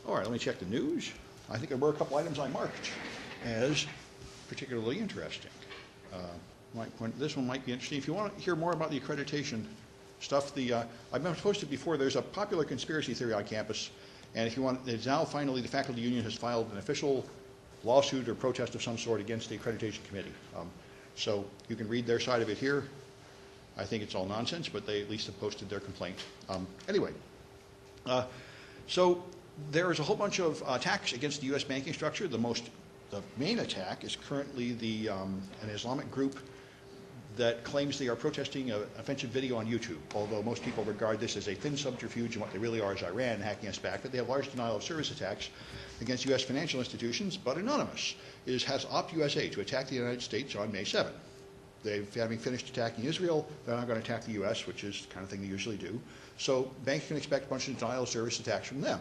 All right, let me check the news. I think there were a couple items I marked as particularly interesting. This one might be interesting. If you want to hear more about the accreditation stuff, I've posted before, there's a popular conspiracy theory on campus, and if you want, it's now finally the faculty union has filed an official lawsuit or protest of some sort against the accreditation committee. So you can read their side of it here. I think it's all nonsense, but they at least have posted their complaint. Anyway, so there is a whole bunch of attacks against the U.S. banking structure. The main attack is currently an Islamic group that claims they are protesting an offensive video on YouTube, although most people regard this as a thin subterfuge, and what they really are is Iran hacking us back. But they have large denial of service attacks against U.S. financial institutions, but Anonymous has opted USA to attack the United States on May 7th. Having finished attacking Israel, they're not going to attack the U.S., which is the kind of thing they usually do. So banks can expect a bunch of denial of service attacks from them.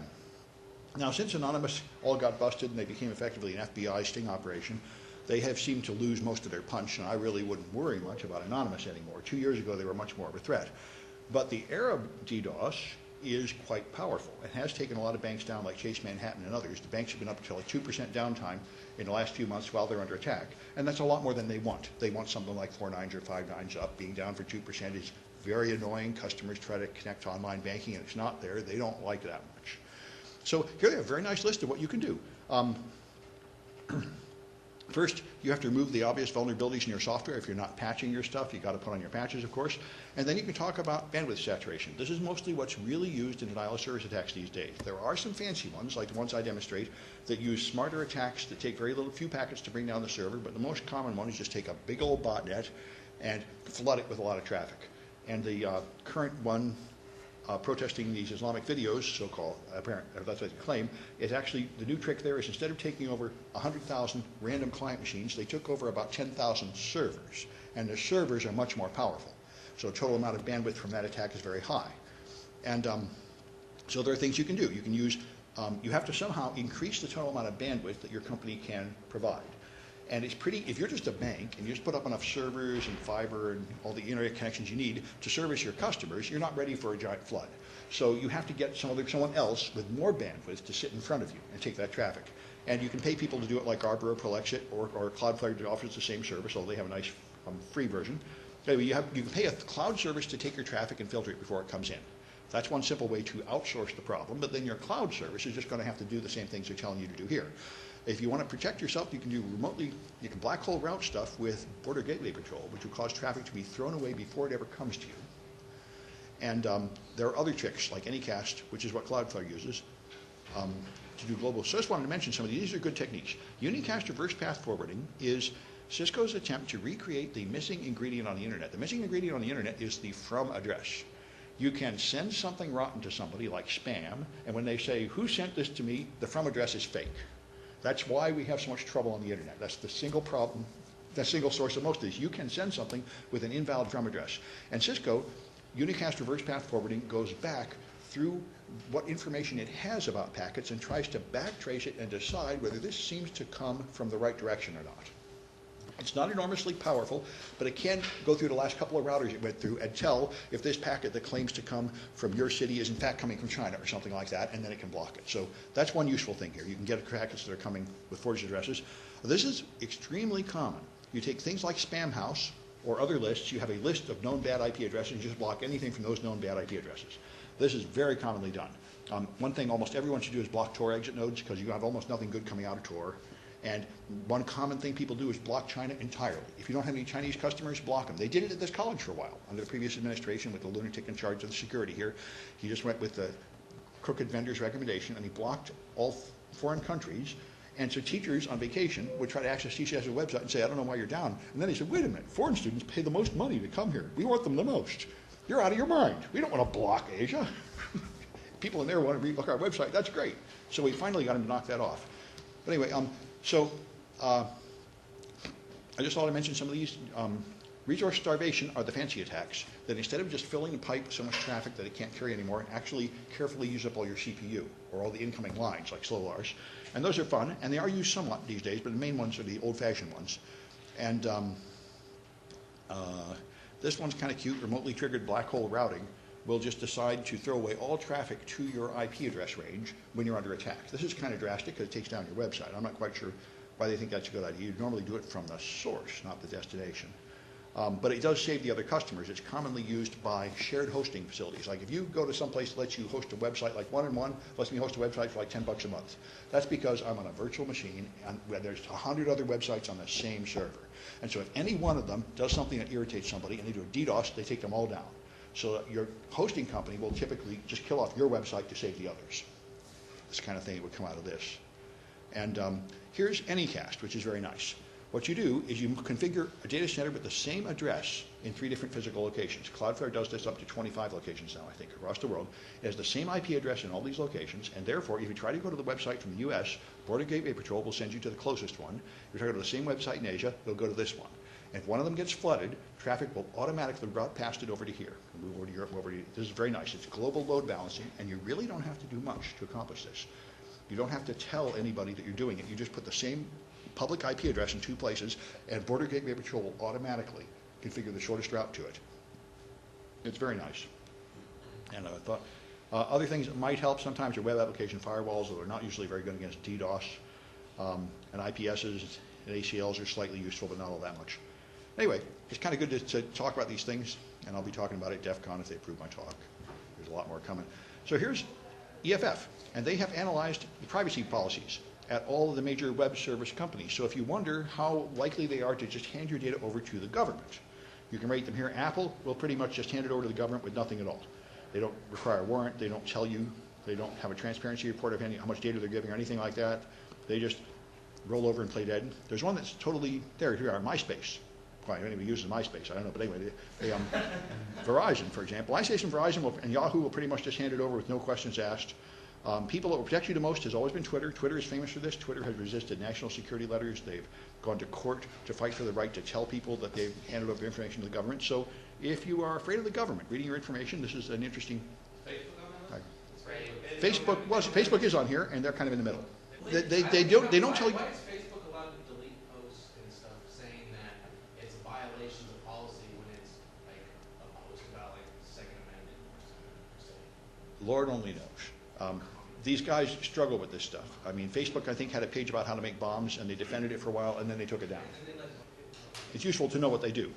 Now, since Anonymous all got busted and they became effectively an FBI sting operation, they have seemed to lose most of their punch, and I really wouldn't worry much about Anonymous anymore. 2 years ago, they were much more of a threat. But the Arab DDoS is quite powerful. It has taken a lot of banks down, like Chase Manhattan and others. The banks have been up to like 2% downtime in the last few months while they're under attack, and that's a lot more than they want. They want something like 4 nines or 5 nines up. Being down for 2% is very annoying. Customers try to connect to online banking, and it's not there. They don't like that much. So here they have a very nice list of what you can do. First, you have to remove the obvious vulnerabilities in your software. If you're not patching your stuff, you've got to put on your patches, of course. And then you can talk about bandwidth saturation. This is mostly what's really used in denial of service attacks these days. There are some fancy ones, like the ones I demonstrate, that use smarter attacks that take few packets to bring down the server, but the most common one is just take a big old botnet and flood it with a lot of traffic. And the current one protesting these Islamic videos, so-called, that's what they claim, is actually, the new trick there is instead of taking over 100,000 random client machines, they took over about 10,000 servers. And the servers are much more powerful. So the total amount of bandwidth from that attack is very high. And so there are things you can do. You can use, you have to somehow increase the total amount of bandwidth that your company can provide. And it's if you're just a bank and you just put up enough servers and fiber and all the internet connections you need to service your customers, you're not ready for a giant flood. So you have to get someone else with more bandwidth to sit in front of you and take that traffic. And you can pay people to do it like Arbor or Prolexit or Cloudflare offers the same service, although they have a nice free version. Anyway, you can pay a cloud service to take your traffic and filter it before it comes in. That's one simple way to outsource the problem, but then your cloud service is just going to have to do the same things they're telling you to do here. If you want to protect yourself, you can do remotely, you can black hole route stuff with Border Gateway Patrol, which will cause traffic to be thrown away before it ever comes to you. And there are other tricks, like Anycast, which is what Cloudflare uses, to do global. So I just wanted to mention some of these. These are good techniques. Unicast reverse path forwarding is Cisco's attempt to recreate the missing ingredient on the internet. The missing ingredient on the internet is the from address. You can send something rotten to somebody like spam, and when they say, who sent this to me, the from address is fake. That's why we have so much trouble on the internet. That's the single problem, the single source of most of these. You can send something with an invalid from address. And Cisco, Unicast reverse path forwarding goes back through what information it has about packets and tries to backtrace it and decide whether this seems to come from the right direction or not. It's not enormously powerful, but it can go through the last couple of routers it went through and tell if this packet that claims to come from your city is in fact coming from China or something like that, and then it can block it. So that's one useful thing here. You can get packets that are coming with forged addresses. This is extremely common. You take things like Spamhaus or other lists, you have a list of known bad IP addresses, and you just block anything from those known bad IP addresses. This is very commonly done. One thing almost everyone should do is block Tor exit nodes, because you have almost nothing good coming out of Tor. And one common thing people do is block China entirely. If you don't have any Chinese customers, block them. They did it at this college for a while under the previous administration with the lunatic in charge of the security here. He just went with the crooked vendor's recommendation, and he blocked all foreign countries. And so teachers on vacation would try to access TCS's website and say, I don't know why you're down. And then he said, wait a minute, foreign students pay the most money to come here. We want them the most. You're out of your mind. We don't want to block Asia. People in there want to relook our website. That's great. So we finally got him to knock that off. But anyway, I just thought I'd mention some of these. Resource starvation are the fancy attacks that instead of just filling the pipe with so much traffic that it can't carry anymore, actually carefully use up all your CPU or all the incoming lines like SlowLars. And those are fun, and they are used somewhat these days, but the main ones are the old-fashioned ones. And this one's kind of cute, remotely triggered black hole routing. will just decide to throw away all traffic to your IP address range when you're under attack. This is kind of drastic because it takes down your website. I'm not quite sure why they think that's a good idea. You normally do it from the source, not the destination. But it does save the other customers. It's commonly used by shared hosting facilities. Like if you go to some place that lets you host a website, like One-on-One lets me host a website for like $10 a month. That's because I'm on a virtual machine and there's 100 other websites on the same server. And so if any one of them does something that irritates somebody and they do a DDoS, they take them all down. So your hosting company will typically just kill off your website to save the others. This kind of thing would come out of this. And here's Anycast, which is very nice. What you do is you configure a data center with the same address in 3 different physical locations. Cloudflare does this up to 25 locations now, I think, across the world. It has the same IP address in all these locations, and therefore, if you try to go to the website from the US, Border Gateway Patrol will send you to the closest one. If you try to go to the same website in Asia, they'll go to this one. And if one of them gets flooded, traffic will automatically route past it over to here. Move over to Europe, over to here. This is very nice. It's global load balancing, and you really don't have to do much to accomplish this. You don't have to tell anybody that you're doing it. You just put the same public IP address in 2 places, and Border Gateway Patrol will automatically configure the shortest route to it. It's very nice. And I thought other things that might help, sometimes your web application firewalls, though they're not usually very good against DDoS, and IPSs and ACLs are slightly useful, but not all that much. Anyway, it's kind of good to talk about these things, and I'll be talking about it at DEF CON if they approve my talk. There's a lot more coming. So here's EFF, and they have analyzed the privacy policies at all of the major web service companies. So if you wonder how likely they are to just hand your data over to the government, you can rate them here. Apple will pretty much just hand it over to the government with nothing at all. They don't require a warrant. They don't tell you. They don't have a transparency report of how much data they're giving or anything like that. They just roll over and play dead. There's one that's totally, here we are, MySpace. Well, anybody uses MySpace, I don't know, but anyway, Verizon, for example. iSpace and Verizon and Yahoo will pretty much just hand it over with no questions asked. People that will protect you the most has always been Twitter. Twitter is famous for this. Twitter has resisted national security letters. They've gone to court to fight for the right to tell people that they've handed over their information to the government. So if you are afraid of the government reading your information, this is an interesting... Facebook is on here, and they're kind of in the middle. They don't tell you... Why is Facebook allowed to delete posts and stuff saying that it's a violation of policy when it's like a post about like the Second Amendment or something? Lord only knows. These guys struggle with this stuff. I mean, Facebook, I think, had a page about how to make bombs, and they defended it for a while, and then they took it down. It's useful to know what they do.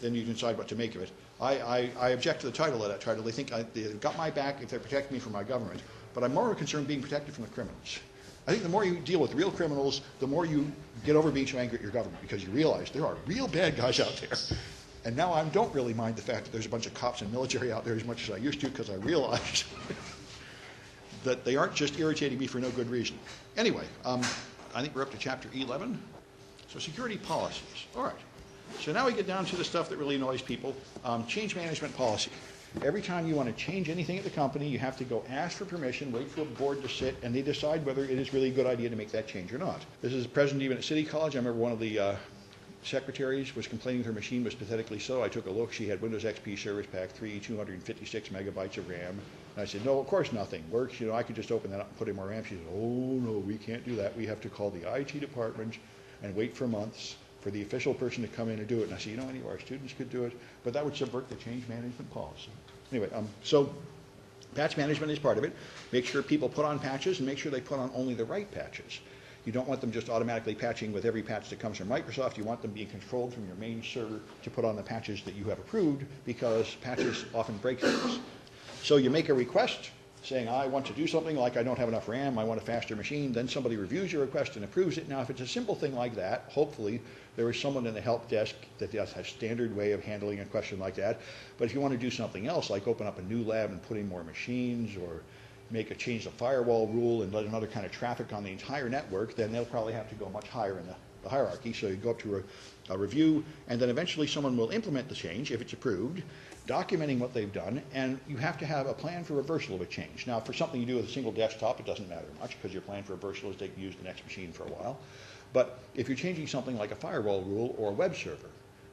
Then you can decide what to make of it. I object to the title of that title. They think they've got my back if they're protecting me from my government, but I'm more concerned being protected from the criminals. I think the more you deal with real criminals, the more you get over being so angry at your government, because you realize there are real bad guys out there. And now I don't really mind the fact that there's a bunch of cops and military out there as much as I used to, because I realized that they aren't just irritating me for no good reason. Anyway, I think we're up to chapter 11. So security policies. All right. So now we get down to the stuff that really annoys people. Change management policy. Every time you want to change anything at the company, you have to go ask for permission, wait for a board to sit, and they decide whether it is really a good idea to make that change or not. This is present even at City College. I remember one of the secretaries was complaining her machine was pathetically slow. I took a look. She had Windows XP Service Pack 3, 256 megabytes of RAM. And I said, no, of course nothing works. You know, I could just open that up and put in more RAM. She said, oh, no, we can't do that. We have to call the IT department and wait for months for the official person to come in and do it. And I said, you know, any of our students could do it, but that would subvert the change management policy. Anyway, so patch management is part of it. Make sure people put on patches and make sure they put on only the right patches. You don't want them just automatically patching with every patch that comes from Microsoft. You want them being controlled from your main server to put on the patches that you have approved, because patches often break things. So you make a request saying, I want to do something, like I don't have enough RAM, I want a faster machine. Then somebody reviews your request and approves it. Now, if it's a simple thing like that, hopefully there is someone in the help desk that has a standard way of handling a question like that. But if you want to do something else, like open up a new lab and put in more machines, or make a change the firewall rule and let another kind of traffic on the entire network, then they'll probably have to go much higher in the hierarchy. So you go up to a review, and then eventually someone will implement the change if it's approved, documenting what they've done, and you have to have a plan for reversal of a change. Now, for something you do with a single desktop, it doesn't matter much, because your plan for reversal is they can use the next machine for a while. But if you're changing something like a firewall rule or a web server,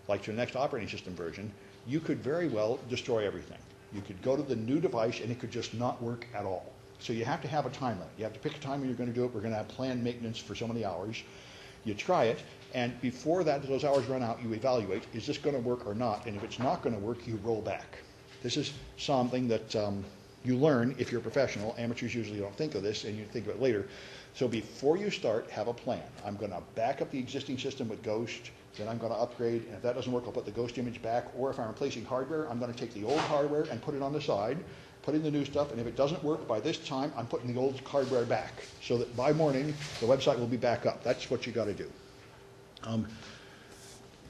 like to the next operating system version, you could very well destroy everything. You could go to the new device and it could just not work at all. So you have to have a time limit. You have to pick a time when you're going to do it. We're going to have planned maintenance for so many hours. You try it, and before those hours run out, you evaluate, is this going to work or not? And if it's not going to work, you roll back. This is something that you learn if you're a professional. Amateurs usually don't think of this, and you think of it later. So before you start, have a plan. I'm going to back up the existing system with Ghost, then I'm going to upgrade, and if that doesn't work, I'll put the Ghost image back, or if I'm replacing hardware, I'm going to take the old hardware and put it on the side, put in the new stuff, and if it doesn't work by this time, I'm putting the old hardware back, so that by morning, the website will be back up. That's what you got to do.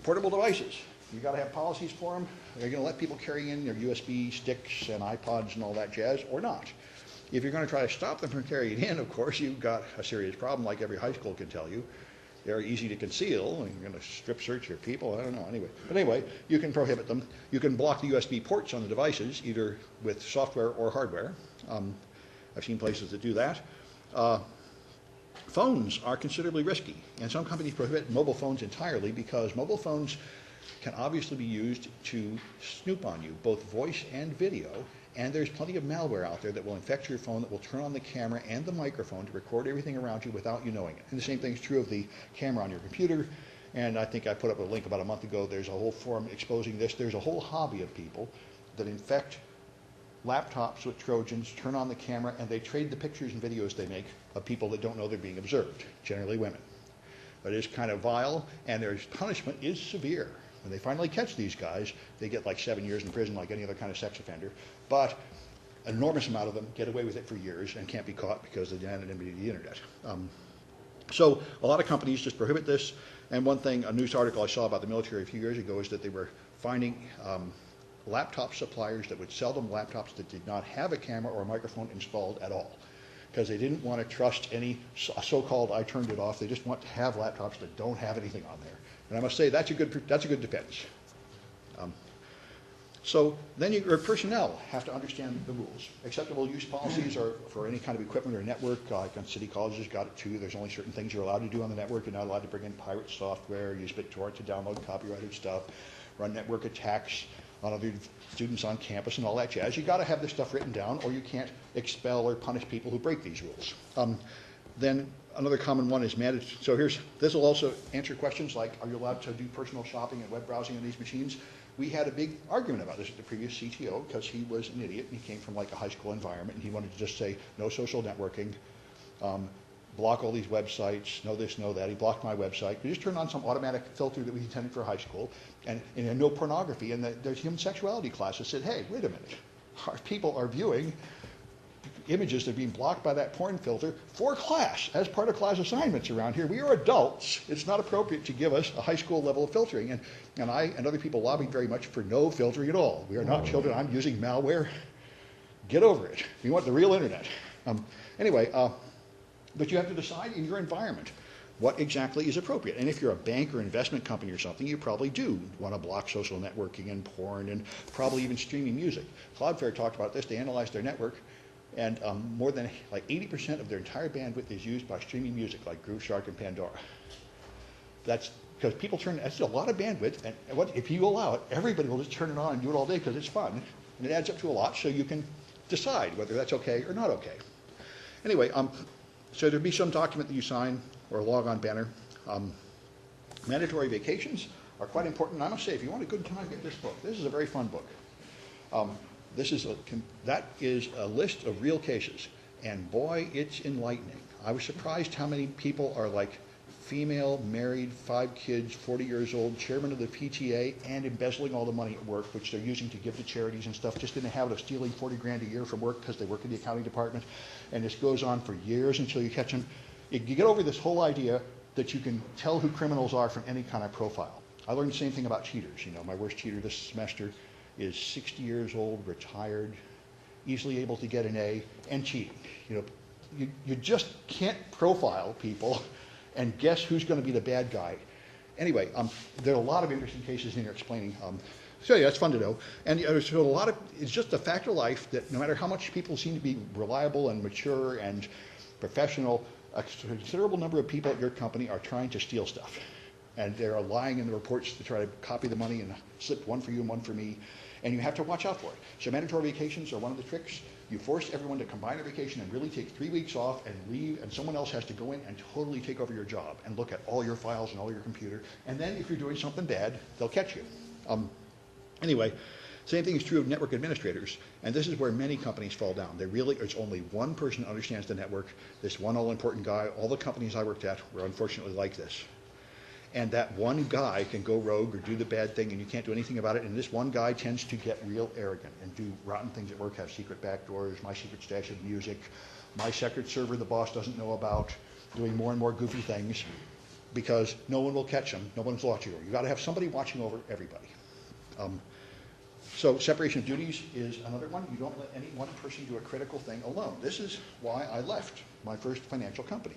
Portable devices. You got to have policies for them. Are you going to let people carry in their USB sticks and iPods and all that jazz, or not? If you're going to try to stop them from carrying it in, of course, you've got a serious problem, like every high school can tell you. They're easy to conceal, and you're going to strip search your people. I don't know. Anyway, but anyway, you can prohibit them. You can block the USB ports on the devices, either with software or hardware. I've seen places that do that. Phones are considerably risky, and some companies prohibit mobile phones entirely because mobile phones can obviously be used to snoop on you, both voice and video, and there's plenty of malware out there that will infect your phone that will turn on the camera and the microphone to record everything around you without you knowing it. And the same thing is true of the camera on your computer, and I think I put up a link about a month ago. There's a whole forum exposing this. There's a whole hobby of people that infect laptops with Trojans, turn on the camera, and they trade the pictures and videos they make of people that don't know they're being observed, generally women. But it is kind of vile, and their punishment is severe. When they finally catch these guys, they get like 7 years in prison like any other kind of sex offender. But an enormous amount of them get away with it for years and can't be caught because of the anonymity of the internet. So a lot of companies just prohibit this. And one thing, a news article I saw about the military a few years ago is that they were finding laptop suppliers that would sell them laptops that did not have a camera or a microphone installed at all, because they didn't want to trust any so-called I turned it off. They just want to have laptops that don't have anything on there. And I must say that's a good defense. So then your personnel have to understand the rules. Acceptable use policies are for any kind of equipment or network. Like on city colleges got it too. There's only certain things you're allowed to do on the network. You're not allowed to bring in pirate software, use BitTorrent to download copyrighted stuff, run network attacks on other students on campus and all that jazz. You got to have this stuff written down, or you can't expel or punish people who break these rules. Then another common one is managed. So this will also answer questions like, are you allowed to do personal shopping and web browsing on these machines? We had a big argument about this with the previous CTO because he was an idiot and he came from like a high school environment and he wanted to just say no social networking, block all these websites, no this, no that. He blocked my website. We just turned on some automatic filter that we intended for high school and no pornography. And there's human sexuality class that said, hey, wait a minute. Our people are viewing images that are being blocked by that porn filter for class, as part of class assignments around here. We are adults. It's not appropriate to give us a high school level of filtering. And I and other people lobbied very much for no filtering at all. We are not children. I'm using malware. Get over it. We want the real internet. Anyway, but you have to decide in your environment what exactly is appropriate. And if you're a bank or investment company or something, you probably do want to block social networking and porn and probably even streaming music. Cloudflare talked about this. They analyzed their network, and more than like 80% of their entire bandwidth is used by streaming music like Grooveshark and Pandora. That's because people that's a lot of bandwidth, and if you allow it, everybody will just turn it on and do it all day because it's fun, and it adds up to a lot, so you can decide whether that's okay or not okay. Anyway, so there'll be some document that you sign or a log on banner. Mandatory vacations are quite important. And I must say, if you want a good time, get this book. This is a very fun book. That is a list of real cases, and boy, it's enlightening. I was surprised how many people are like female, married, 5 kids, 40 years old, chairman of the PTA, and embezzling all the money at work, which they're using to give to charities and stuff, just in the habit of stealing 40 grand a year from work because they work in the accounting department. And this goes on for years until you catch them. You get over this whole idea that you can tell who criminals are from any kind of profile. I learned the same thing about cheaters. You know, my worst cheater this semester is 60 years old, retired, easily able to get an A, and cheating. You know, you just can't profile people and guess who's going to be the bad guy. Anyway, there are a lot of interesting cases in here explaining. So yeah, it's fun to know. And so it's just a fact of life that no matter how much people seem to be reliable and mature and professional, a considerable number of people at your company are trying to steal stuff. And they're lying in the reports to try to copy the money and slip one for you and one for me. And you have to watch out for it. So mandatory vacations are one of the tricks. You force everyone to combine their vacation and really take 3 weeks off and leave, and someone else has to go in and totally take over your job and look at all your files and all your computer. And then if you're doing something bad, they'll catch you. Anyway, Same thing is true of network administrators, and this is where many companies fall down. It's only one person who understands the network, this one all-important guy. All the companies I worked at were unfortunately like this. And that one guy can go rogue or do the bad thing, and you can't do anything about it, and this one guy tends to get real arrogant and do rotten things at work, have secret backdoors, my secret stash of music, my secret server the boss doesn't know about, doing more and more goofy things, because no one will catch him, no one's watching over. You've got to have somebody watching over everybody. So separation of duties is another one. You don't let any one person do a critical thing alone. This is why I left my first financial company.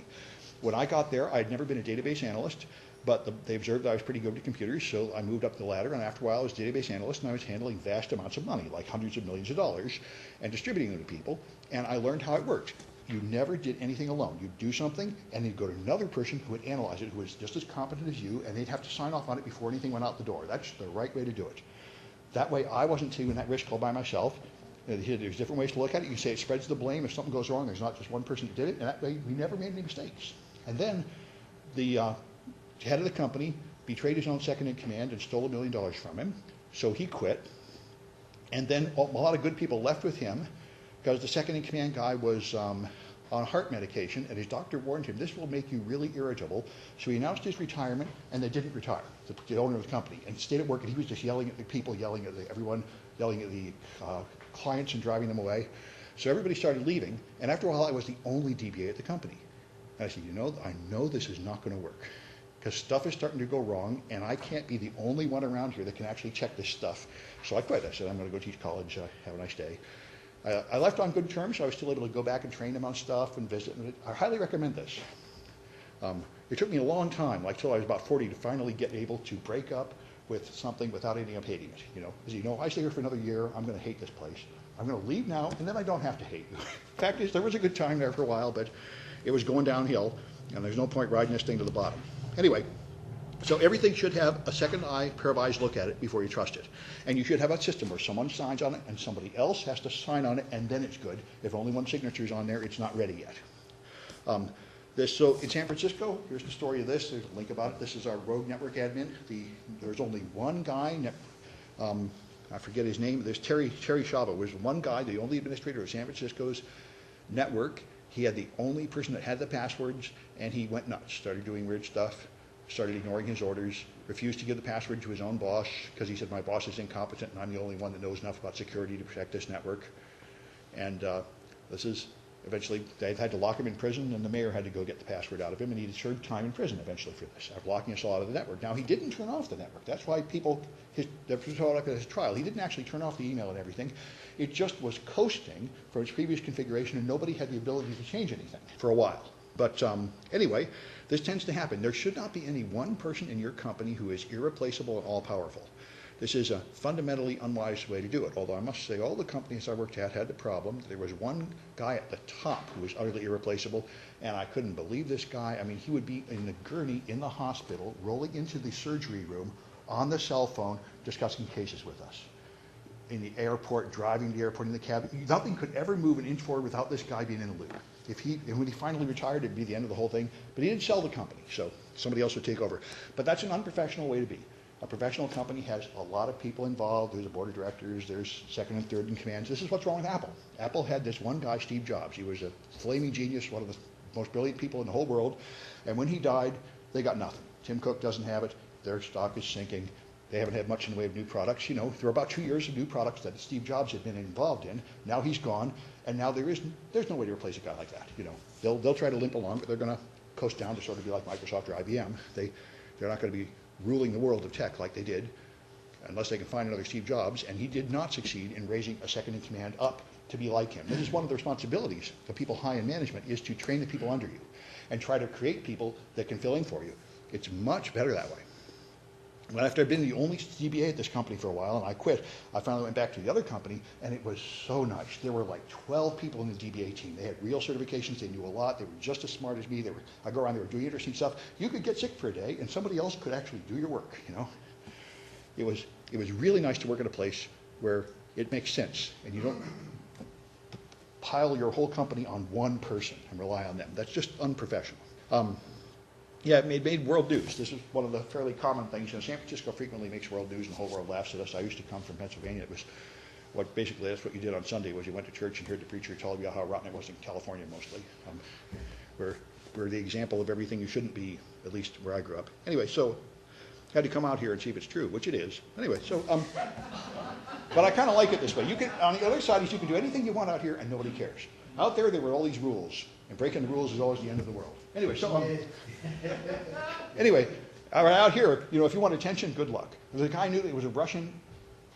When I got there, I had never been a database analyst, but they observed I was pretty good at computers, so I moved up the ladder, and after a while I was a database analyst, and I was handling vast amounts of money, like hundreds of millions of dollars, and distributing them to people, and I learned how it worked. You never did anything alone. You'd do something, and you'd go to another person who would analyze it, who was just as competent as you, and they'd have to sign off on it before anything went out the door. That's the right way to do it. That way, I wasn't taking that risk all by myself. There's different ways to look at it. You can say it spreads the blame. If something goes wrong, there's not just one person that did it, and that way, we never made any mistakes. And then the head of the company betrayed his own second-in-command and stole $1 million from him, so he quit. And then a lot of good people left with him, because the second-in-command guy was on heart medication, and his doctor warned him, this will make you really irritable. So he announced his retirement, and they didn't retire, the owner of the company. And stayed at work, and he was just yelling at the people, yelling at everyone, yelling at the clients and driving them away. So everybody started leaving, and after a while, I was the only DBA at the company. And I said, I know this is not going to work, because stuff is starting to go wrong, and I can't be the only one around here that can actually check this stuff. So I quit. I said, I'm going to go teach college. Have a nice day. I left on good terms, so I was still able to go back and train them on stuff and visit. I highly recommend this. It took me a long time, like till I was about 40, to finally get able to break up with something without ending up hating it. As you know, I stay here for another year, I'm going to hate this place. I'm going to leave now, and then I don't have to hate you. Fact is, there was a good time there for a while, but it was going downhill, and there's no point riding this thing to the bottom. Anyway, so everything should have a second eye, pair of eyes look at it before you trust it. And you should have a system where someone signs on it and somebody else has to sign on it, and then it's good. If only one signature is on there, it's not ready yet. So in San Francisco, here's the story of this. There's a link about it. This is our rogue network admin. There's only one guy, I forget his name. There's Terry Schiavo was one guy, the only administrator of San Francisco's network. He had the only person that had the passwords, and he went nuts, started doing weird stuff, started ignoring his orders, refused to give the password to his own boss because he said, my boss is incompetent and I'm the only one that knows enough about security to protect this network. And eventually they've had to lock him in prison, and the mayor had to go get the password out of him, and he served time in prison eventually for this, after locking us all out of the network. Now, he didn't turn off the network. That's why his trial, he didn't actually turn off the email and everything. It just was coasting from its previous configuration, and nobody had the ability to change anything for a while. But anyway, this tends to happen. There should not be any one person in your company who is irreplaceable and all-powerful. This is a fundamentally unwise way to do it, although I must say all the companies I worked at had the problem. There was one guy at the top who was utterly irreplaceable, and I couldn't believe this guy. I mean, he would be in the gurney in the hospital, rolling into the surgery room on the cell phone, discussing cases with us. In the airport, driving to the airport in the cab. Nothing could ever move an inch forward without this guy being in the loop. And when he finally retired, it'd be the end of the whole thing. But he didn't sell the company, so somebody else would take over. But that's an unprofessional way to be. A professional company has a lot of people involved. There's a board of directors. There's second and third in commands. This is what's wrong with Apple. Apple had this one guy, Steve Jobs. He was a flaming genius, one of the most brilliant people in the whole world. And when he died, they got nothing. Tim Cook doesn't have it. Their stock is sinking. They haven't had much in the way of new products. There were about 2 years of new products that Steve Jobs had been involved in. Now he's gone, and now there's no way to replace a guy like that. They'll try to limp along, but they're going to coast down to sort of be like Microsoft or IBM. They're not going to be ruling the world of tech like they did, unless they can find another Steve Jobs, and he did not succeed in raising a second in command up to be like him. This is one of the responsibilities of people high in management, is to train the people under you and try to create people that can fill in for you. It's much better that way. Well, after I'd been the only DBA at this company for a while, and I quit, I finally went back to the other company, and it was so nice. There were like 12 people in the DBA team. They had real certifications. They knew a lot. They were just as smart as me. I go around, they were doing interesting stuff. You could get sick for a day, and somebody else could actually do your work, It was really nice to work at a place where it makes sense, and you don't pile your whole company on one person and rely on them. That's just unprofessional. Yeah, it made world news. This is one of the fairly common things. You know, San Francisco frequently makes world news, and the whole world laughs at us. I used to come from Pennsylvania. It was basically that's what you did on Sunday was you went to church and heard the preacher tell you how rotten it was in California mostly. We're the example of everything you shouldn't be, at least where I grew up. Anyway, so had to come out here and see if it's true, which it is. Anyway, so but I kind of like it this way. You can, on the other side is you can do anything you want out here and nobody cares. Out there were all these rules, and breaking the rules is always the end of the world. Anyway, so anyway, out here, you know, if you want attention, good luck. There was a guy I knew that was a Russian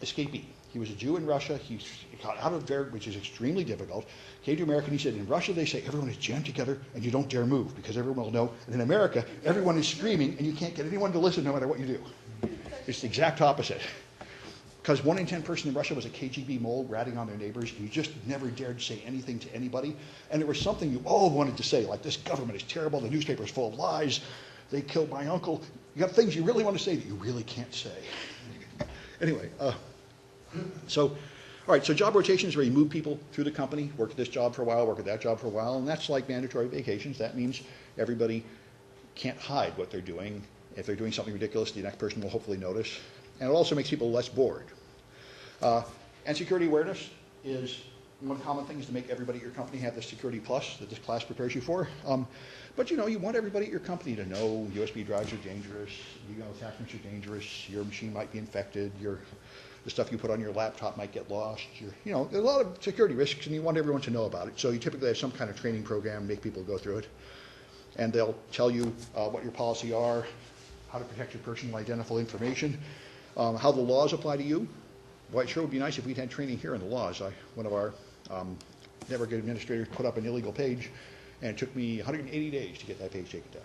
escapee. He was a Jew in Russia. He got out of there, which is extremely difficult. Came to America, and he said, in Russia, they say everyone is jammed together, and you don't dare move, because everyone will know. And in America, everyone is screaming, and you can't get anyone to listen no matter what you do. It's the exact opposite. Because 1 in 10 person in Russia was a KGB mole ratting on their neighbors, and you just never dared say anything to anybody. And there was something you all wanted to say, like, this government is terrible, the newspaper is full of lies, they killed my uncle. You got things you really want to say that you really can't say. Anyway, so, all right, so job rotation is where you move people through the company, work at this job for a while, work at that job for a while, and that's like mandatory vacations. That means everybody can't hide what they're doing. If they're doing something ridiculous, the next person will hopefully notice. And it also makes people less bored. And security awareness is one common thing is to make everybody at your company have the Security Plus that this class prepares you for. But you know, you want everybody at your company to know USB drives are dangerous, attachments are dangerous, your machine might be infected, the stuff you put on your laptop might get lost. There's a lot of security risks, and you want everyone to know about it. So you typically have some kind of training program, make people go through it. And they'll tell you what your policy are, how to protect your personal identifiable information, how the laws apply to you. Well, it sure would be nice if we'd had training here in the laws. One of our network administrators put up an illegal page, and it took me 180 days to get that page taken down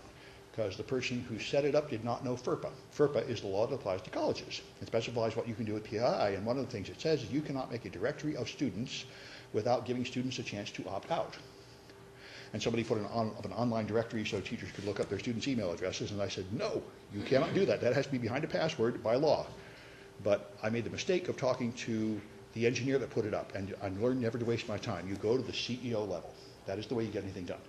because the person who set it up did not know FERPA. FERPA is the law that applies to colleges. It specifies what you can do with PII, and one of the things it says is you cannot make a directory of students without giving students a chance to opt out. And somebody put an online directory so teachers could look up their students' email addresses, and I said, no, you cannot do that. That has to be behind a password by law. But I made the mistake of talking to the engineer that put it up, and I learned never to waste my time. You go to the CEO level. That is the way you get anything done.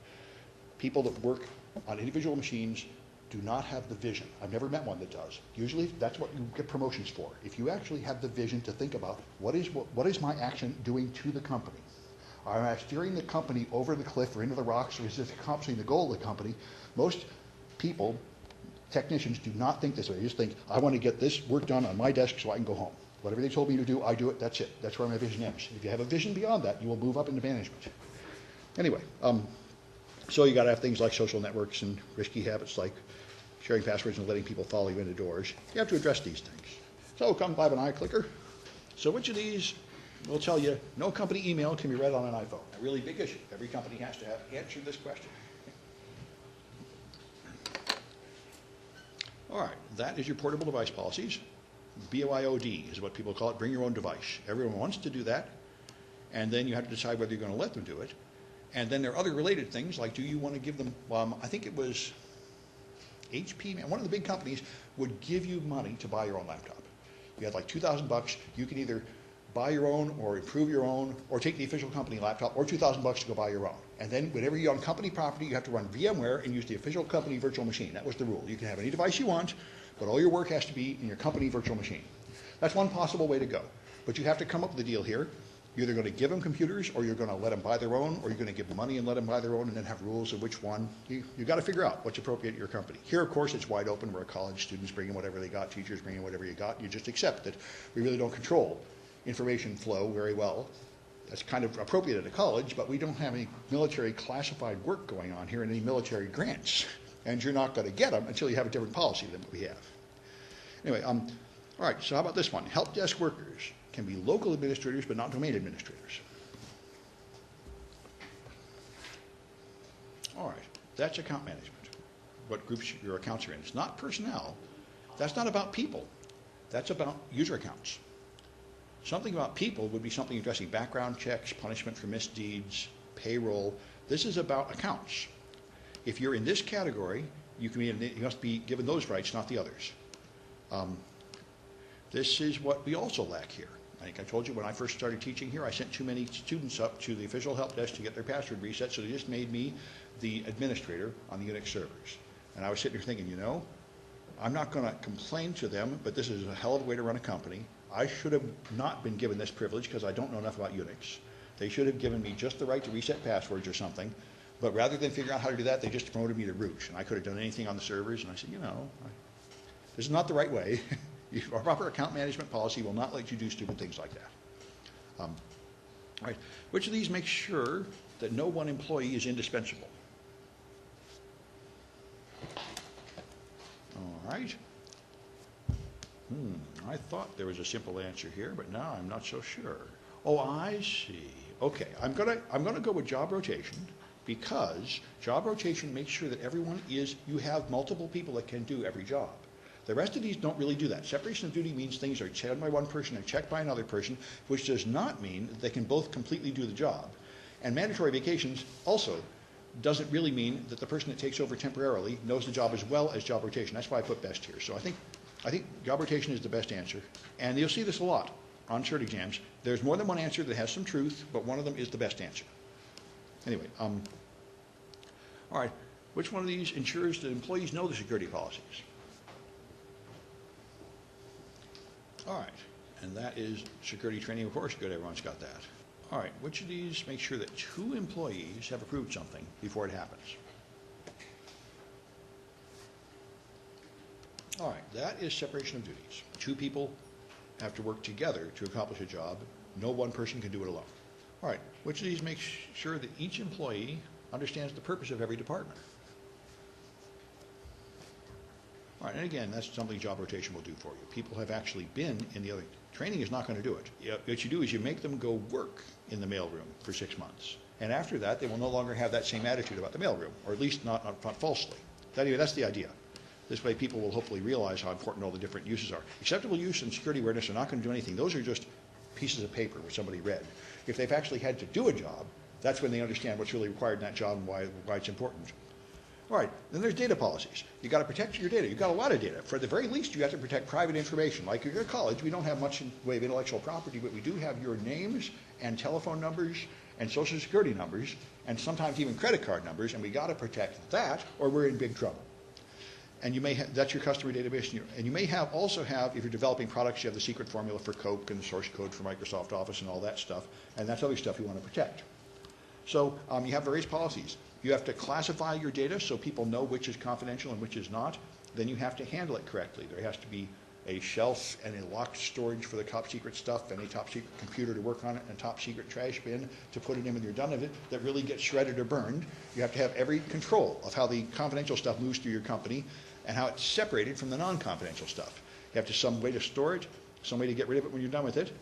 People that work on individual machines do not have the vision. I've never met one that does. Usually that's what you get promotions for. If you actually have the vision to think about what is my action doing to the company? Am I steering the company over the cliff or into the rocks, or is this accomplishing the goal of the company? Most people, technicians, do not think this way. They just think, I want to get this work done on my desk so I can go home. Whatever they told me to do, I do it. That's it. That's where my vision ends. If you have a vision beyond that, you will move up into management. Anyway, so you got to have things like social networks and risky habits like sharing passwords and letting people follow you into doors. You have to address these things. So come by an iClicker. So which of these will tell you no company email can be read on an iPhone? A really big issue. Every company has to have answered this question. All right, that is your portable device policies. BYOD is what people call it, bring your own device. Everyone wants to do that, and then you have to decide whether you're going to let them do it. And then there are other related things, like do you want to give them, I think it was HP, one of the big companies would give you money to buy your own laptop. You had like $2,000, you could either buy your own or improve your own or take the official company laptop, or $2,000 to go buy your own. And then whenever you're on company property, you have to run VMware and use the official company virtual machine. That was the rule. You can have any device you want, but all your work has to be in your company virtual machine. That's one possible way to go. But you have to come up with a deal here. You're either going to give them computers, or you're going to let them buy their own, or you're going to give them money and let them buy their own and then have rules of which one. You've got to figure out what's appropriate at your company. Here, of course, it's wide open. We're a college. Students bring in whatever they got. Teachers bring in whatever you got. You just accept that we really don't control information flow very well. That's kind of appropriate at a college, but we don't have any military classified work going on here in any military grants. And you're not going to get them until you have a different policy than what we have. Anyway, all right, so how about this one? Help desk workers can be local administrators, but not domain administrators. All right, that's account management, what groups your accounts are in. It's not personnel. That's not about people. That's about user accounts. Something about people would be something addressing background checks, punishment for misdeeds, payroll. This is about accounts. If you're in this category, you must be given those rights, not the others. This is what we also lack here. I think I told you when I first started teaching here, I sent too many students up to the official help desk to get their password reset, so they just made me the administrator on the Unix servers. And I was sitting here thinking, I'm not going to complain to them, but this is a hell of a way to run a company. I should have not been given this privilege because I don't know enough about Unix. They should have given me just the right to reset passwords or something. But rather than figure out how to do that, they just promoted me to root. And I could have done anything on the servers. And I said, this is not the right way. A proper account management policy will not let you do stupid things like that. All right. Which of these makes sure that no one employee is indispensable? All right. I thought there was a simple answer here, but now I'm not so sure. Oh, I see. Okay, I'm gonna go with job rotation, because job rotation makes sure that you have multiple people that can do every job. The rest of these don't really do that. Separation of duty means things are checked by one person and checked by another person, which does not mean that they can both completely do the job. And mandatory vacations also doesn't really mean that the person that takes over temporarily knows the job as well as job rotation. That's why I put best here. So I think job rotation is the best answer. And you'll see this a lot on cert exams. There's more than one answer that has some truth, but one of them is the best answer. Anyway, all right. Which one of these ensures that employees know the security policies? All right. And that is security training, of course. Good, everyone's got that. All right. Which of these make sure that 2 employees have approved something before it happens? All right. That is separation of duties. 2 people have to work together to accomplish a job. No one person can do it alone. All right. Which of these makes sure that each employee understands the purpose of every department? All right, and again, that's something job rotation will do for you. People have actually been in the other. Training is not going to do it. What you do is you make them go work in the mailroom for 6 months. And after that, they will no longer have that same attitude about the mailroom, or at least not falsely. That's the idea. This way people will hopefully realize how important all the different uses are. Acceptable use and security awareness are not going to do anything. Those are just pieces of paper which somebody read. If they've actually had to do a job, that's when they understand what's really required in that job and why it's important. All right, then there's data policies. You've got to protect your data. You've got a lot of data. For the very least, you have to protect private information. Like if you're at college, we don't have much in the way of intellectual property, but we do have your names and telephone numbers and social security numbers and sometimes even credit card numbers, and we got to protect that or we're in big trouble. And you may that's your customer database, and you may also have, if you're developing products, you have the secret formula for Coke and the source code for Microsoft Office and all that stuff, and that's other stuff you want to protect. So you have various policies. You have to classify your data so people know which is confidential and which is not. Then you have to handle it correctly. There has to be a shelf and a locked storage for the top secret stuff, and a top secret computer to work on it, and a top secret trash bin to put it in when you're done with it that really gets shredded or burned. You have to have every control of how the confidential stuff moves through your company and how it's separated from the non-confidential stuff. You have some way to store it, some way to get rid of it when you're done with it,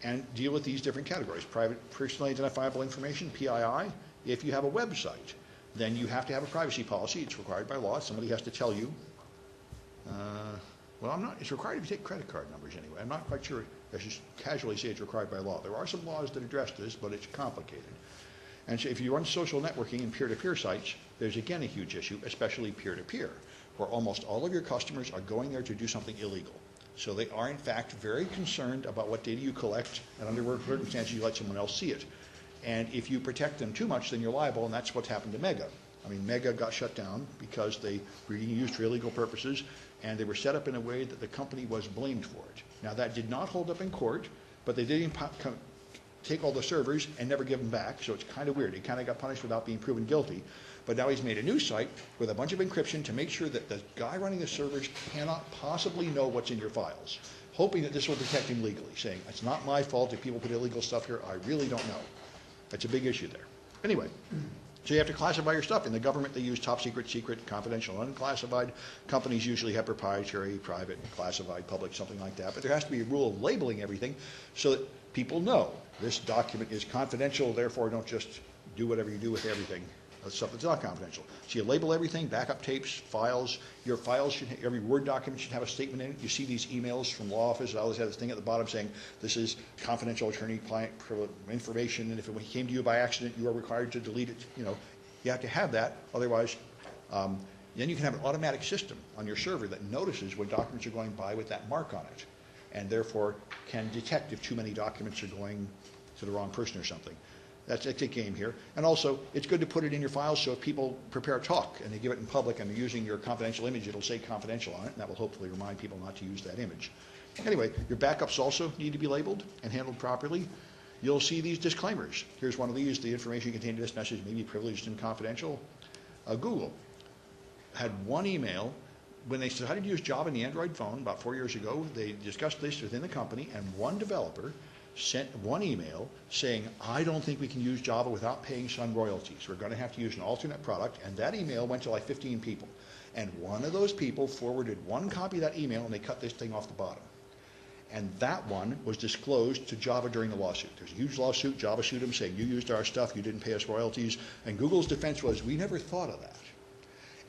and deal with these different categories. Private, personally identifiable information, PII. If you have a website, then you have to have a privacy policy. It's required by law. Somebody has to tell you. It's required if you take credit card numbers anyway. I'm not quite sure. I should casually say it's required by law. There are some laws that address this, but it's complicated. And so if you run social networking and peer-to-peer sites, there's again a huge issue, especially peer-to-peer, where almost all of your customers are going there to do something illegal. So they are, in fact, very concerned about what data you collect, and under what circumstances you let someone else see it. And if you protect them too much, then you're liable, and that's what's happened to Mega. I mean, Mega got shut down because they were being used for illegal purposes, and they were set up in a way that the company was blamed for it. Now, that did not hold up in court, but they did take all the servers and never give them back, so it's kind of weird. He kind of got punished without being proven guilty. But now he's made a new site with a bunch of encryption to make sure that the guy running the servers cannot possibly know what's in your files, hoping that this will protect him legally, saying, it's not my fault if people put illegal stuff here. I really don't know. That's a big issue there. Anyway, so you have to classify your stuff. In the government, they use top secret, secret, confidential, unclassified. Companies usually have proprietary, private, classified, public, something like that. But there has to be a rule of labeling everything so that people know this document is confidential, therefore don't just do whatever you do with everything. Stuff that's not confidential. So you label everything, backup tapes, files. Your files every Word document should have a statement in it. You see these emails from law office. I always have this thing at the bottom saying, this is confidential attorney-client information, and if it came to you by accident, you are required to delete it. You have to have that. Otherwise, then you can have an automatic system on your server that notices when documents are going by with that mark on it, and therefore can detect if too many documents are going to the wrong person or something. That's a game here. And also, it's good to put it in your files so if people prepare a talk and they give it in public and they're using your confidential image, it'll say confidential on it, and that will hopefully remind people not to use that image. Anyway, your backups also need to be labeled and handled properly. You'll see these disclaimers. Here's one of these. The information contained in this message may be privileged and confidential. Google had one email. When they decided to use Java in the Android phone about 4 years ago, they discussed this within the company, and one developer sent one email saying, I don't think we can use Java without paying Sun royalties. We're going to have to use an alternate product. And that email went to like 15 people. And one of those people forwarded one copy of that email, and they cut this thing off the bottom. And that one was disclosed to Java during the lawsuit. There's a huge lawsuit. Java sued them saying, you used our stuff, you didn't pay us royalties. And Google's defense was, we never thought of that.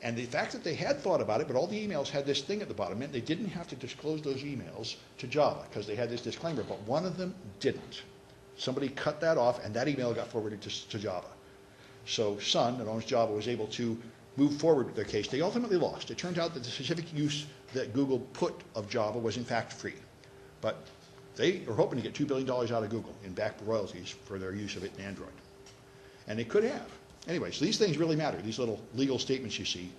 And the fact that they had thought about it, but all the emails had this thing at the bottom, meant they didn't have to disclose those emails to Java because they had this disclaimer, but one of them didn't. Somebody cut that off, and that email got forwarded to Java. So Sun, that owns Java, was able to move forward with their case. They ultimately lost. It turned out that the specific use that Google put of Java was in fact free. But they are hoping to get $2 billion out of Google in back royalties for their use of it in Android. And they could have. Anyway, so these things really matter. These little legal statements you see,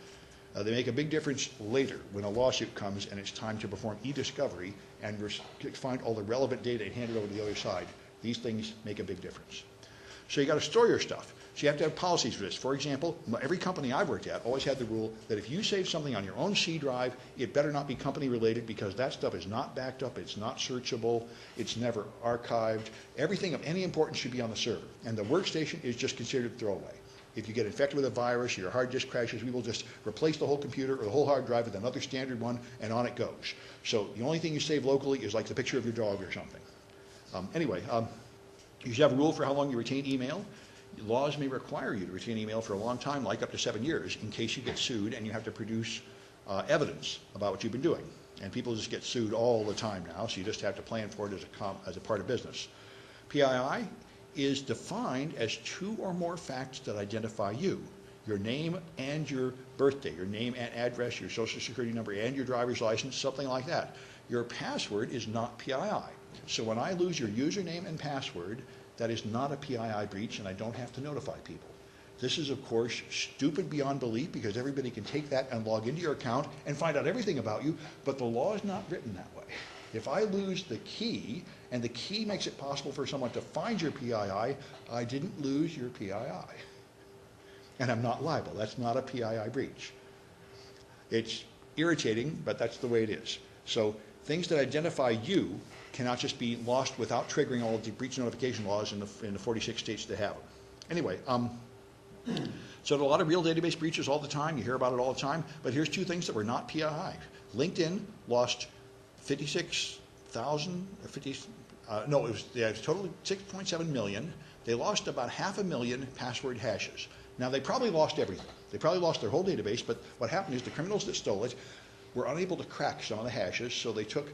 they make a big difference later when a lawsuit comes and it's time to perform e-discovery and find all the relevant data and hand it over to the other side. These things make a big difference. So you got to store your stuff. So you have to have policies for this. For example, every company I've worked at always had the rule that if you save something on your own C drive, it better not be company related because that stuff is not backed up, it's not searchable, it's never archived. Everything of any importance should be on the server. And the workstation is just considered throwaway. If you get infected with a virus or your hard disk crashes, we will just replace the whole computer or the whole hard drive with another standard one, and on it goes. So the only thing you save locally is like the picture of your dog or something. You should have a rule for how long you retain email. Laws may require you to retain email for a long time, like up to 7 years, in case you get sued and you have to produce evidence about what you've been doing. And people just get sued all the time now, so you just have to plan for it as a part of business. PII is defined as 2 or more facts that identify you. Your name and your birthday, your name and address, your social security number and your driver's license, something like that. Your password is not PII. So when I lose your username and password, that is not a PII breach and I don't have to notify people. This is, of course, stupid beyond belief because everybody can take that and log into your account and find out everything about you, but the law is not written that way. If I lose the key, and the key makes it possible for someone to find your PII, I didn't lose your PII. And I'm not liable. That's not a PII breach. It's irritating, but that's the way it is. So things that identify you cannot just be lost without triggering all of the breach notification laws in the 46 states that have them. Anyway, so there are a lot of real database breaches all the time. You hear about it all the time. But here's 2 things that were not PII. LinkedIn lost 56,000, it was totally 6.7 million. They lost about 500,000 password hashes. Now, they probably lost everything. They probably lost their whole database, but what happened is the criminals that stole it were unable to crack some of the hashes, so they took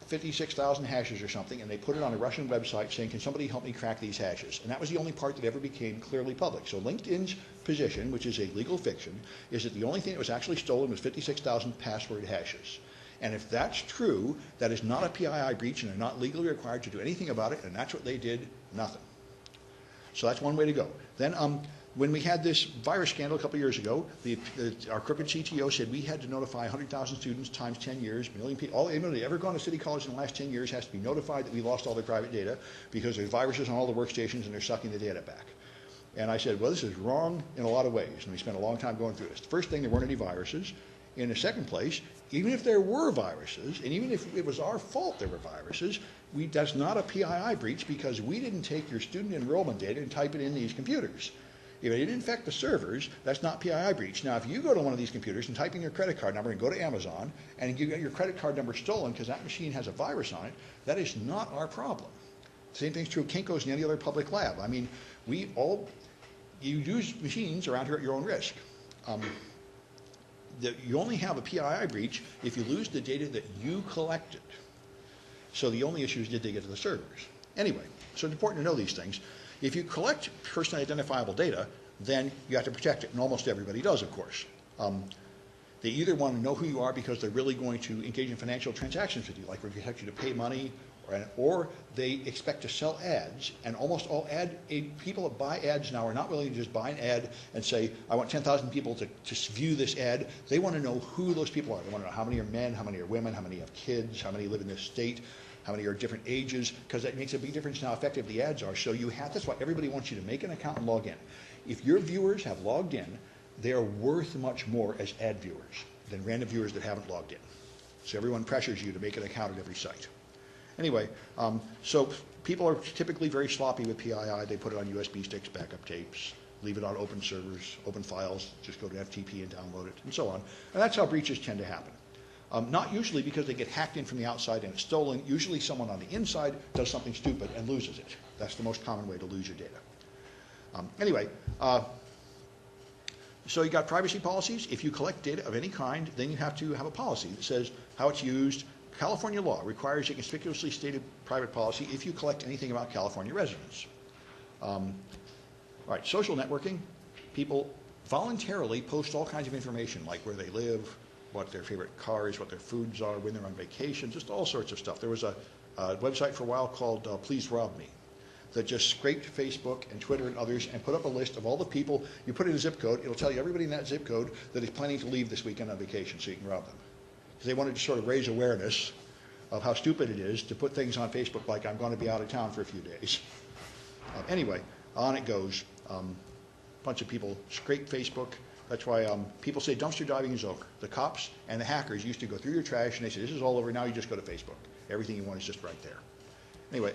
56,000 hashes or something, and they put it on a Russian website saying, can somebody help me crack these hashes? And that was the only part that ever became clearly public. So LinkedIn's position, which is a legal fiction, is that the only thing that was actually stolen was 56,000 password hashes. And if that's true, that is not a PII breach, and they're not legally required to do anything about it, and that's what they did, nothing. So that's one way to go. Then when we had this virus scandal a couple of years ago, our crooked CTO said we had to notify 100,000 students times 10 years, a million people, anybody ever gone to City College in the last 10 years has to be notified that we lost all their private data because there's viruses on all the workstations and they're sucking the data back. And I said, well, this is wrong in a lot of ways, and we spent a long time going through this. The first thing, there weren't any viruses. In the second place, even if there were viruses, and even if it was our fault there were viruses, that's not a PII breach because we didn't take your student enrollment data and type it in these computers. If it didn't infect the servers, that's not PII breach. Now, if you go to one of these computers and type in your credit card number and go to Amazon and you get your credit card number stolen because that machine has a virus on it, that is not our problem. Same thing's true of Kinko's and any other public lab. I mean, you use machines around here at your own risk. You only have a PII breach if you lose the data that you collected. So the only issue is, did they get to the servers? Anyway, so it's important to know these things. If you collect personally identifiable data, then you have to protect it, and almost everybody does, of course. They either want to know who you are because they're really going to engage in financial transactions with you, like we expect you to pay money or they expect to sell ads, and almost all people that buy ads now are not willing to just buy an ad and say, I want 10,000 people to view this ad. They want to know who those people are. They want to know how many are men, how many are women, how many have kids, how many live in this state, how many are different ages, because that makes a big difference in how effective the ads are. So that's why everybody wants you to make an account and log in. If your viewers have logged in, they are worth much more as ad viewers than random viewers that haven't logged in. So everyone pressures you to make an account at every site. Anyway, so people are typically very sloppy with PII. They put it on USB sticks, backup tapes, leave it on open servers, open files, just go to FTP and download it, and so on. And that's how breaches tend to happen. Not usually because they get hacked in from the outside and it's stolen. Usually someone on the inside does something stupid and loses it. That's the most common way to lose your data. Anyway, so you got privacy policies. If you collect data of any kind, then you have to have a policy that says how it's used. California law requires a conspicuously stated private policy if you collect anything about California residents. All right, social networking. People voluntarily post all kinds of information, like where they live, what their favorite car is, what their foods are, when they're on vacation, just all sorts of stuff. There was a website for a while called Please Rob Me that just scraped Facebook and Twitter and others and put up a list of all the people. You put in a zip code, it'll tell you everybody in that zip code that is planning to leave this weekend on vacation so you can rob them. Because they wanted to sort of raise awareness of how stupid it is to put things on Facebook like I'm going to be out of town for a few days. Anyway, on it goes. A bunch of people scrape Facebook. That's why people say dumpster diving is over. The cops and the hackers used to go through your trash and they say, this is all over, now you just go to Facebook. Everything you want is just right there. Anyway,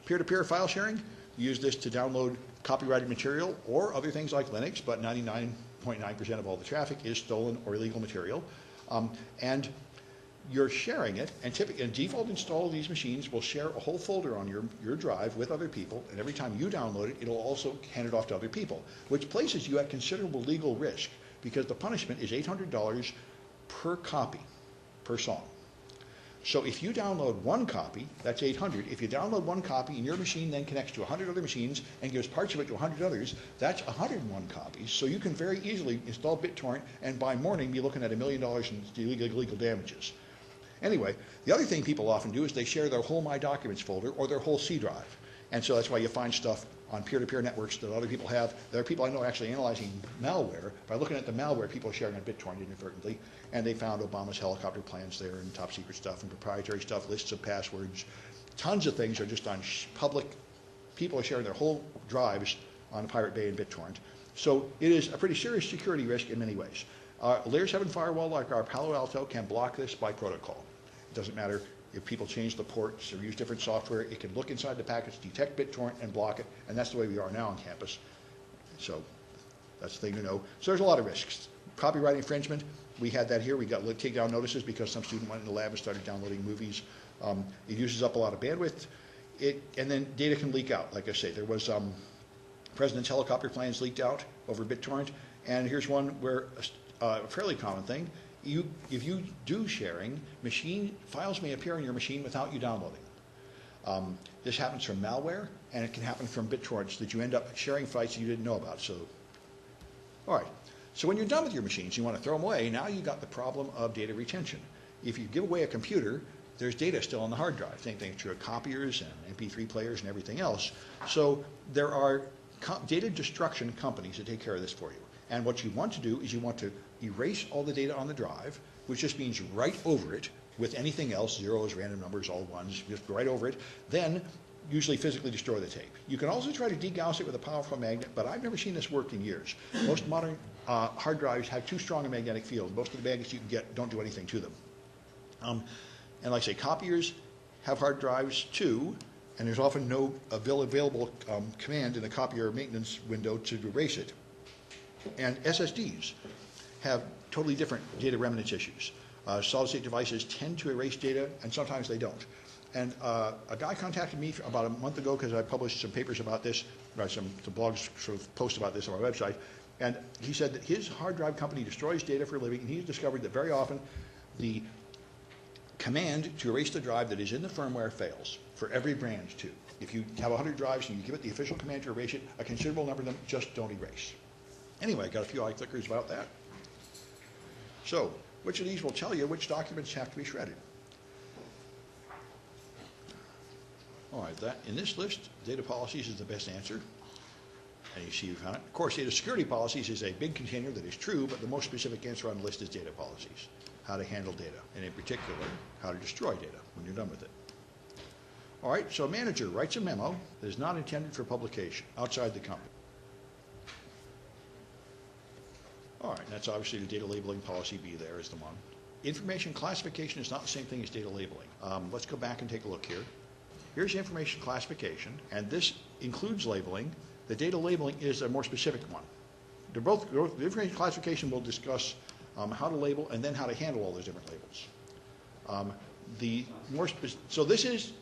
peer-to-peer file sharing. You use this to download copyrighted material or other things like Linux, but 99.9% of all the traffic is stolen or illegal material. And you're sharing it, and typically a default install of these machines will share a whole folder on your drive with other people, and every time you download it, it'll also hand it off to other people, which places you at considerable legal risk because the punishment is $800 per copy, per song. So if you download one copy, that's $800. If you download one copy and your machine then connects to 100 other machines and gives parts of it to 100 others, that's 101 copies. So you can very easily install BitTorrent and by morning be looking at $1 million in legal damages. Anyway, the other thing people often do is they share their whole My Documents folder or their whole C drive. And so that's why you find stuff on peer-to-peer networks that other people have. There are people I know actually analyzing malware by looking at the malware people are sharing on BitTorrent inadvertently, and they found Obama's helicopter plans there and top secret stuff and proprietary stuff, lists of passwords. Tons of things are just on public. People are sharing their whole drives on Pirate Bay and BitTorrent. So it is a pretty serious security risk in many ways. Layer 7 firewall like our Palo Alto can block this by protocol. It doesn't matter if people change the ports or use different software. It can look inside the packets, detect BitTorrent, and block it, and that's the way we are now on campus. So that's the thing to know. So there's a lot of risks. Copyright infringement, we had that here. We got takedown notices because some student went in the lab and started downloading movies. It uses up a lot of bandwidth. And then data can leak out. Like I say, there was President's helicopter plans leaked out over BitTorrent, and here's one where a fairly common thing. If you do sharing, files may appear on your machine without you downloading. This happens from malware, and it can happen from BitTorrents that you end up sharing files you didn't know about. So, all right. So when you're done with your machines, you want to throw them away. Now you've got the problem of data retention. If you give away a computer, there's data still on the hard drive. Same thing true of copiers and MP3 players and everything else. So there are data destruction companies that take care of this for you. And what you want to do is you want to erase all the data on the drive, which just means write over it with anything else, zeros, random numbers, all ones, just write over it. Then usually physically destroy the tape. You can also try to degauss it with a powerful magnet, but I've never seen this work in years. Most modern hard drives have too strong a magnetic field. Most of the magnets you can get don't do anything to them. And like I say, copiers have hard drives too, and there's often no available command in the copier maintenance window to erase it. And SSDs have totally different data remnants issues. Solid-state devices tend to erase data, and sometimes they don't. And a guy contacted me about a month ago because I published some papers about this, or some blogs sort of post about this on our website, and he said that his hard drive company destroys data for a living, and he's discovered that very often the command to erase the drive that is in the firmware fails for every brand too. If you have 100 drives and you give it the official command to erase it, a considerable number of them just don't erase. Anyway, got a few eye clickers about that. So, which of these will tell you which documents have to be shredded? All right, that in this list, data policies is the best answer. And you see you found it. Of course, data security policies is a big container that is true, but the most specific answer on the list is data policies. How to handle data, and in particular, how to destroy data when you're done with it. All right, so a manager writes a memo that is not intended for publication outside the company. All right, that's obviously the data labeling policy B there is the one. Information classification is not the same thing as data labeling. Let's go back and take a look here. Here's information classification, and this includes labeling. The data labeling is a more specific one. They're both, the information classification will discuss how to label and then how to handle all those different labels. So this is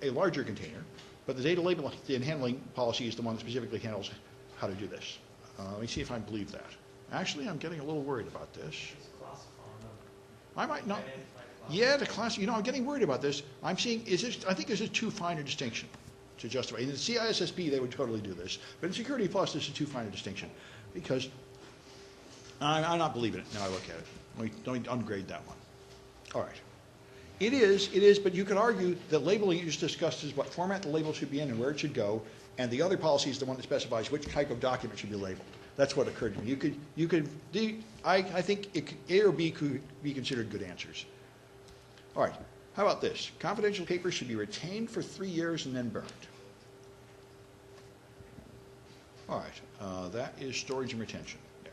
a larger container, but the data labeling and handling policy is the one that specifically handles how to do this. Let me see if I believe that. Actually, I'm getting a little worried about this. I might not. Yeah, the class. I'm getting worried about this. I'm seeing. I think this is too fine a distinction to justify. In the CISSP, they would totally do this, but in Security Plus, this is too fine a distinction because I'm not believing it. Now I look at it. Let me ungrade that one. All right. It is, but you could argue that labeling you just discussed is what format the label should be in and where it should go, and the other policy is the one that specifies which type of document should be labeled. That's what occurred to me. I think A or B could be considered good answers. All right, how about this? Confidential papers should be retained for 3 years and then burned. All right, that is storage and retention. There.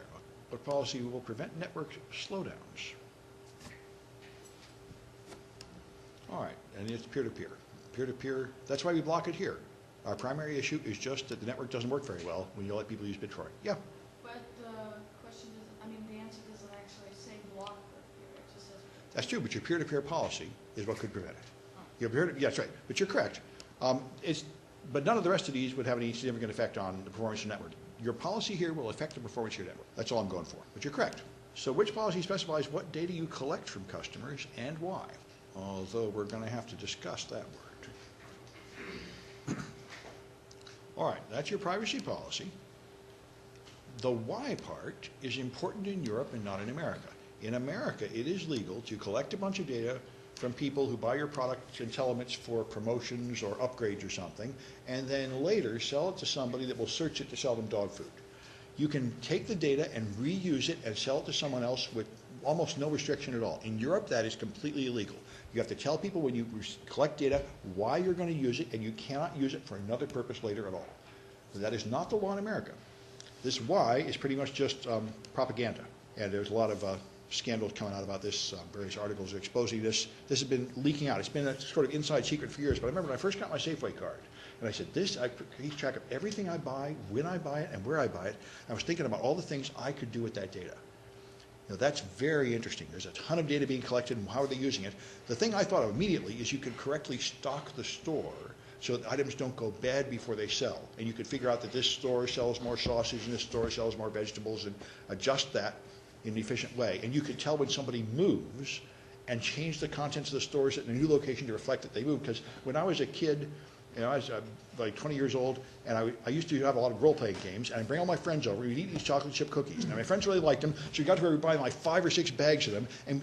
What policy will prevent network slowdowns? All right, and it's peer-to-peer. Peer-to-peer, that's why we block it here. Our primary issue is just that the network doesn't work very well when you let people use Bittorrent. Yeah? But the question is, the answer doesn't actually say block peer-to-peer. It just says peer-to-peer. That's true, but your peer-to-peer policy is what could prevent it. Yeah, that's right, but you're correct. But none of the rest of these would have any significant effect on the performance of the network. Your policy here will affect the performance of your network. That's all I'm going for, but you're correct. So which policy specifies what data you collect from customers and why? Although we're going to have to discuss that word. All right, that's your privacy policy. The why part is important in Europe and not in America. In America, it is legal to collect a bunch of data from people who buy your product and tell them it's for promotions or upgrades or something, and then later sell it to somebody that will search it to sell them dog food. You can take the data and reuse it and sell it to someone else with almost no restriction at all. In Europe, that is completely illegal. You have to tell people when you collect data why you're going to use it, and you cannot use it for another purpose later at all. That is not the law in America. This why is pretty much just propaganda, and there's a lot of scandals coming out about this. Various articles are exposing this. This has been leaking out. It's been a sort of inside secret for years, but I remember when I first got my Safeway card, and I said, I keep track of everything I buy, when I buy it, and where I buy it. I was thinking about all the things I could do with that data. That's very interesting. There's a ton of data being collected, and how are they using it? The thing I thought of immediately is you could correctly stock the store so that items don't go bad before they sell. And you could figure out that this store sells more sausage and this store sells more vegetables and adjust that in an efficient way. And you could tell when somebody moves and change the contents of the stores in a new location to reflect that they moved. Because when I was a kid, I was like 20 years old, and I used to have a lot of role-playing games, and I'd bring all my friends over. We'd eat these chocolate chip cookies. Now, my friends really liked them, so we got to where we were buying like 5 or 6 bags of them, and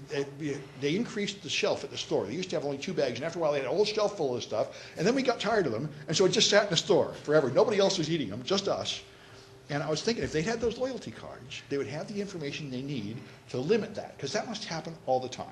they increased the shelf at the store. They used to have only 2 bags, and after a while, they had a whole shelf full of stuff, and then we got tired of them, and so it just sat in the store forever. Nobody else was eating them, just us. And I was thinking, if they had those loyalty cards, they would have the information they need to limit that, because that must happen all the time.